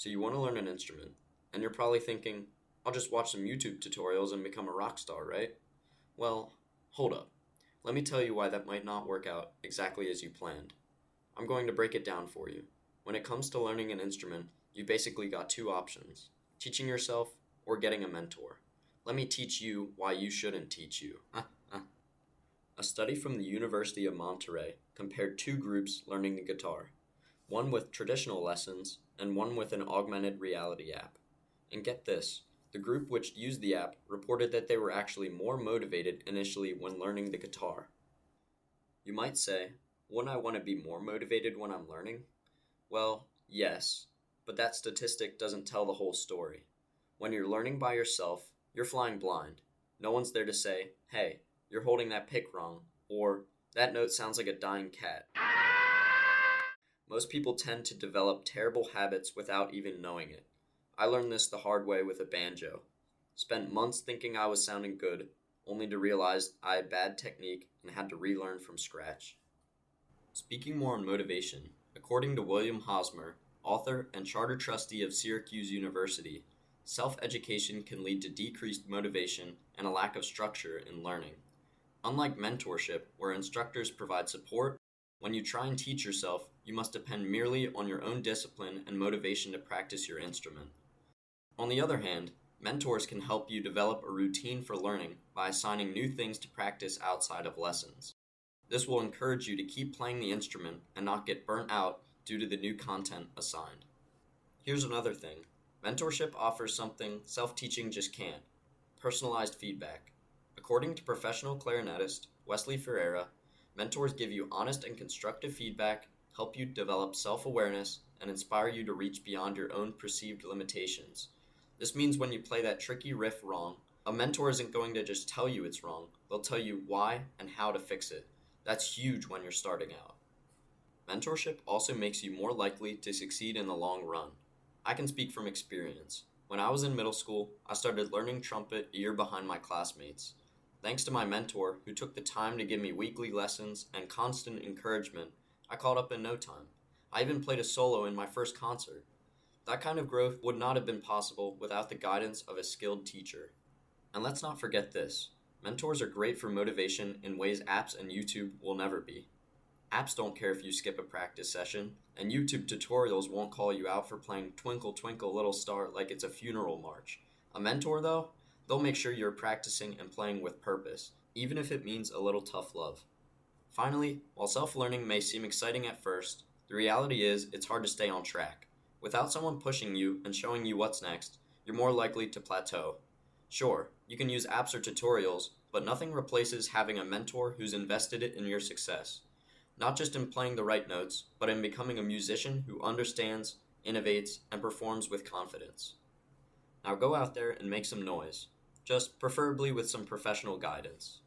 So you want to learn an instrument, and you're probably thinking, I'll just watch some YouTube tutorials and become a rock star, right? Well, hold up. Let me tell you why that might not work out exactly as you planned. I'm going to break it down for you. When it comes to learning an instrument, you basically got two options: teaching yourself or getting a mentor. Let me teach you why you shouldn't teach you. A study from the University of Monterey compared two groups learning the guitar, one with traditional lessons and one with an augmented reality app. And get this, the group which used the app reported that they were actually more motivated initially when learning the guitar. You might say, wouldn't I want to be more motivated when I'm learning? Well, yes, but that statistic doesn't tell the whole story. When you're learning by yourself, you're flying blind. No one's there to say, hey, you're holding that pick wrong, or that note sounds like a dying cat. Most people tend to develop terrible habits without even knowing it. I learned this the hard way with a banjo. Spent months thinking I was sounding good, only to realize I had bad technique and had to relearn from scratch. Speaking more on motivation, according to William Hosmer, author and charter trustee of Syracuse University, self-education can lead to decreased motivation and a lack of structure in learning. Unlike mentorship, where instructors provide support, when you try and teach yourself, you must depend merely on your own discipline and motivation to practice your instrument. On the other hand, mentors can help you develop a routine for learning by assigning new things to practice outside of lessons. This will encourage you to keep playing the instrument and not get burnt out due to the new content assigned. Here's another thing. Mentorship offers something self-teaching just can't: personalized feedback. According to professional clarinetist Wesley Ferreira, mentors give you honest and constructive feedback, help you develop self-awareness, and inspire you to reach beyond your own perceived limitations. This means when you play that tricky riff wrong, a mentor isn't going to just tell you it's wrong, they'll tell you why and how to fix it. That's huge when you're starting out. Mentorship also makes you more likely to succeed in the long run. I can speak from experience. When I was in middle school, I started learning trumpet a year behind my classmates. Thanks to my mentor, who took the time to give me weekly lessons and constant encouragement, I caught up in no time. I even played a solo in my first concert. That kind of growth would not have been possible without the guidance of a skilled teacher. And let's not forget this. Mentors are great for motivation in ways apps and YouTube will never be. Apps don't care if you skip a practice session, and YouTube tutorials won't call you out for playing Twinkle Twinkle Little Star like it's a funeral march. A mentor, though, they'll make sure you're practicing and playing with purpose, even if it means a little tough love. Finally, while self-learning may seem exciting at first, the reality is it's hard to stay on track. Without someone pushing you and showing you what's next, you're more likely to plateau. Sure, you can use apps or tutorials, but nothing replaces having a mentor who's invested in your success. Not just in playing the right notes, but in becoming a musician who understands, innovates, and performs with confidence. Now go out there and make some noise, just preferably with some professional guidance.